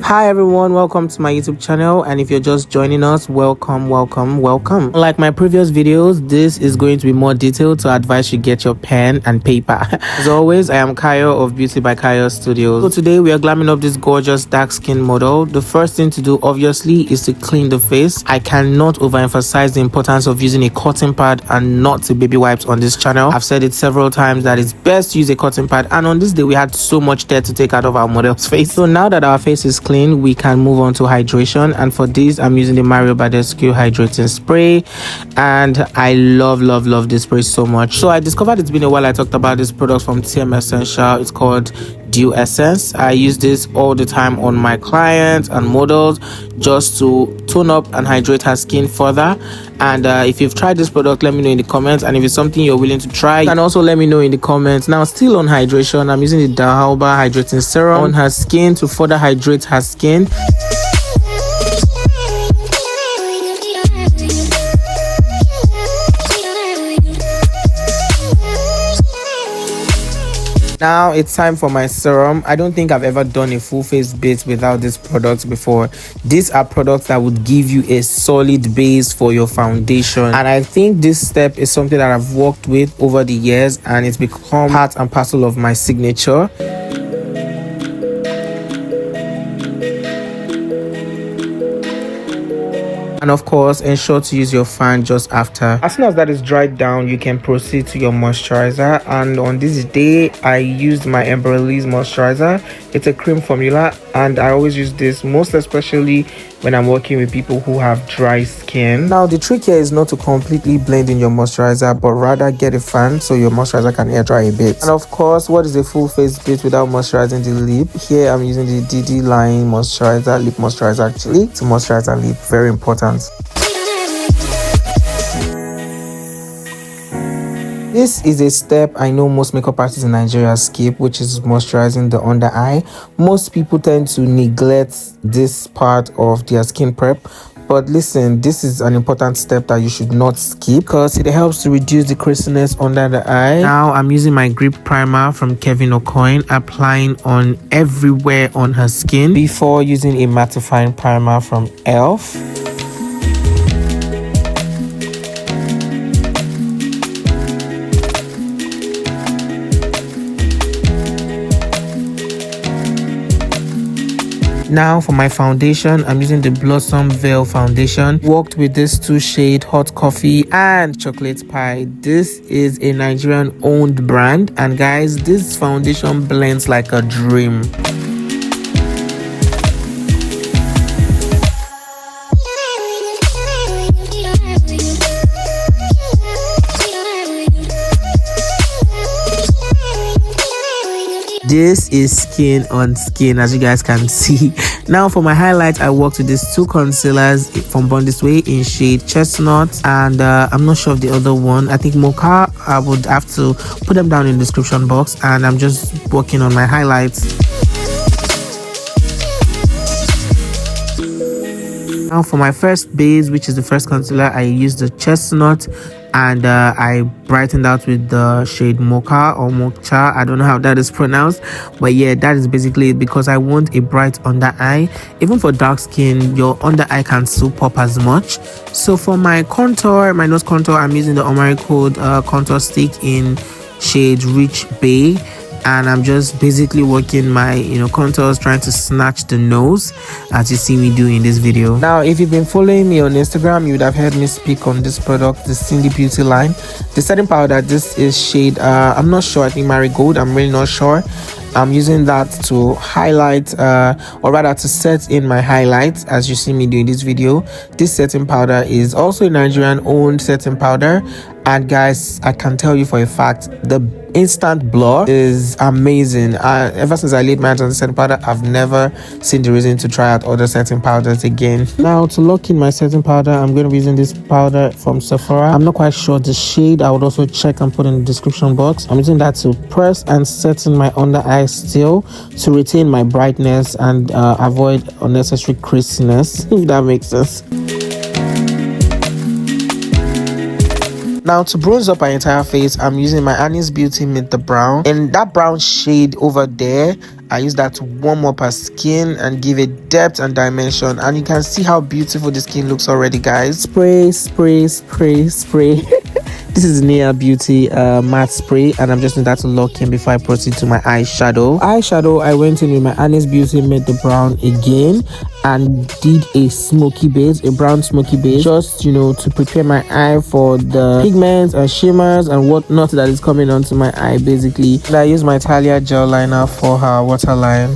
Hi everyone, welcome to my YouTube channel, and if you're just joining us, welcome. Like my previous videos, this is going to be more detailed, so I advise you get your pen and paper. As always, I am Kayo of Beauty by Kayo Studios. So today we are glamming up this gorgeous dark skin model. The first thing to do obviously is to clean the face. I cannot overemphasize the importance of using a cotton pad and not a baby wipes on this channel. I've said it several times that it's best to use a cotton pad, and on this day we had so much dirt to take out of our model's face. So now that our face is clean, we can move on to hydration, and for this I'm using the Mario Badescu hydrating spray, and I love this spray so much. So I discovered it's been a while I talked about this product from TM Essential. It's called Dew Essence. I use this all the time on my clients and models just to tone up and hydrate her skin further. And if you've tried this product, let me know in the comments, and if it's something you're willing to try, you can also let me know in the comments. Now, still on hydration, I'm using the Dahalba hydrating serum on her skin to further hydrate her skin. Now it's time for my serum. I don't think I've ever done a full face base without this product before. These are products that would give you a solid base for your foundation, and I think this step is something that I've worked with over the years, and it's become part and parcel of my signature. And of course, ensure to use your fan just after. As soon as that is dried down, you can proceed to your moisturizer. And on this day, I used my Embryolisse moisturizer. It's a cream formula, and I always use this most especially when I'm working with people who have dry skin. Now, the trick here is not to completely blend in your moisturizer, but rather get a fan so your moisturizer can air dry a bit. And of course, what is a full face base without moisturizing the lip? Here I'm using the DD Line moisturizer, lip moisturizer actually, to moisturize our lip. Very important. This is a step I know most makeup artists in Nigeria skip, which is moisturizing the under eye. Most people tend to neglect this part of their skin prep, but listen, this is an important step that you should not skip because it helps to reduce the creasiness under the eye. Now I'm using my grip primer from Kevin O'Coin, applying on everywhere on her skin before using a mattifying primer from ELF. Now for my foundation, I'm using the Blossom Veil foundation. Worked with this 2-shade Hot Coffee and Chocolate Pie. This is a Nigerian owned brand, and guys, this foundation blends like a dream. This is skin on skin, as you guys can see. Now for my highlight, I worked with these 2 concealers from Bronzy in shade Chestnut, and I'm not sure of the other one. I think Mocha. I would have to put them down in the description box, and I'm just working on my highlights. Now for my first base, which is the first concealer, I used the Chestnut, and I brightened out with the shade Mocha or Mocha. I don't know how that is pronounced, but yeah, that is basically it, because I want a bright under eye. Even for dark skin, your under eye can still pop as much. So for my contour, my nose contour, I'm using the Omari Code contour stick in shade Rich Bay, and I'm just basically working my contours, trying to snatch the nose, as you see me do in this video. Now, if you've been following me on Instagram, you would have heard me speak on this product, the Cindy Beauty line. The setting powder, this is shade I'm not sure, I think Marigold, I'm really not sure. I'm using that to highlight or rather to set in my highlights, as you see me doing this video. This setting powder is also a Nigerian owned setting powder, and guys, I can tell you for a fact the instant blur is amazing. Ever since I laid my hands on the setting powder, I've never seen the reason to try out other setting powders again. Now, to lock in my setting powder, I'm going to be using this powder from Sephora. I'm not quite sure the shade. I would also check and put in the description box. I'm using that to press and set in my under eye still to retain my brightness and avoid unnecessary creasiness, if that makes sense. Now, to bronze up my entire face, I'm using my Annie's Beauty Meet the Brown. And that brown shade over there, I use that to warm up her skin and give it depth and dimension, and you can see how beautiful the skin looks already, guys. Spray, spray, spray, spray. This is Nia Beauty matte spray, and I'm just doing that to lock in before I proceed to my eyeshadow. I went in with my Honest Beauty Made the Brown again and did a smoky base, a brown smoky base, just to prepare my eye for the pigments and shimmers and whatnot that is coming onto my eye basically. And I use my Talia gel liner for her waterline.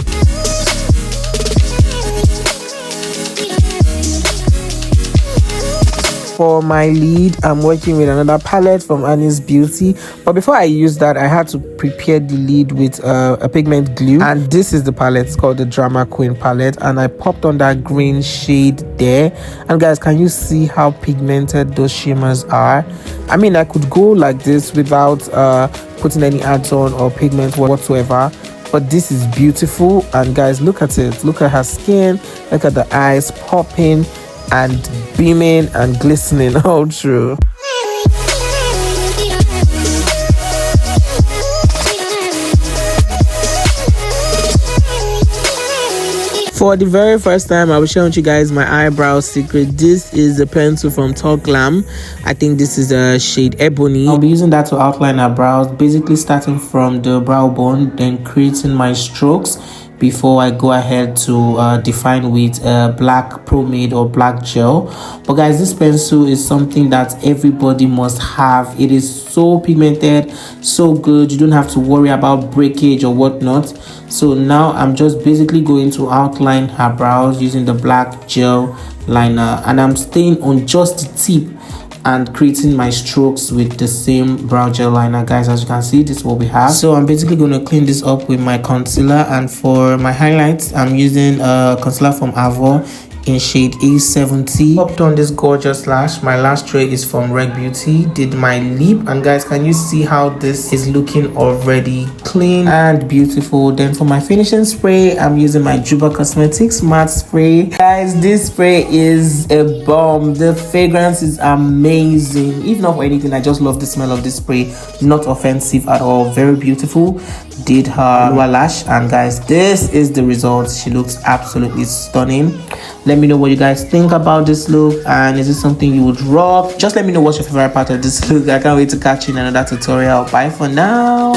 For my lid, I'm working with another palette from Honest Beauty, but before I use that, I had to prepare the lid with a pigment glue, and this is the palette. It's called the Drama Queen palette, and I popped on that green shade there. And guys, can you see how pigmented those shimmers are? I mean, I could go like this without putting any add-on or pigment whatsoever, but this is beautiful. And guys, look at it. Look at her skin, look at the eyes popping and beaming and glistening all through. For the very first time, I will share with you guys my eyebrow secret. This is a pencil from Talk Glam. I think this is a shade Ebony. I'll be using that to outline our brows, basically starting from the brow bone, then creating my strokes before I go ahead to define with black pomade or black gel. But guys, this pencil is something that everybody must have. It is so pigmented, so good. You don't have to worry about breakage or whatnot. So now I'm just basically going to outline her brows using the black gel liner, and I'm staying on just the tip and creating my strokes with the same brow gel liner. Guys, as you can see, this is what we have. So I'm basically going to clean this up with my concealer, and for my highlights, I'm using concealer from Avon in shade A70. Popped on this gorgeous lash. My lash tray is from Reg Beauty. Did my lip, and guys, can you see how this is looking already clean and beautiful? Then for my finishing spray, I'm using my Juba Cosmetics matte spray. Guys, this spray is a bomb. The fragrance is amazing. If not for anything, I just love the smell of this spray. Not offensive at all, very beautiful. Did her lower lash, and guys, this is the result. She looks absolutely stunning. Let me know what you guys think about this look, and is this something you would rock? Just let me know what's your favorite part of this look. I can't wait to catch you in another tutorial. Bye for now.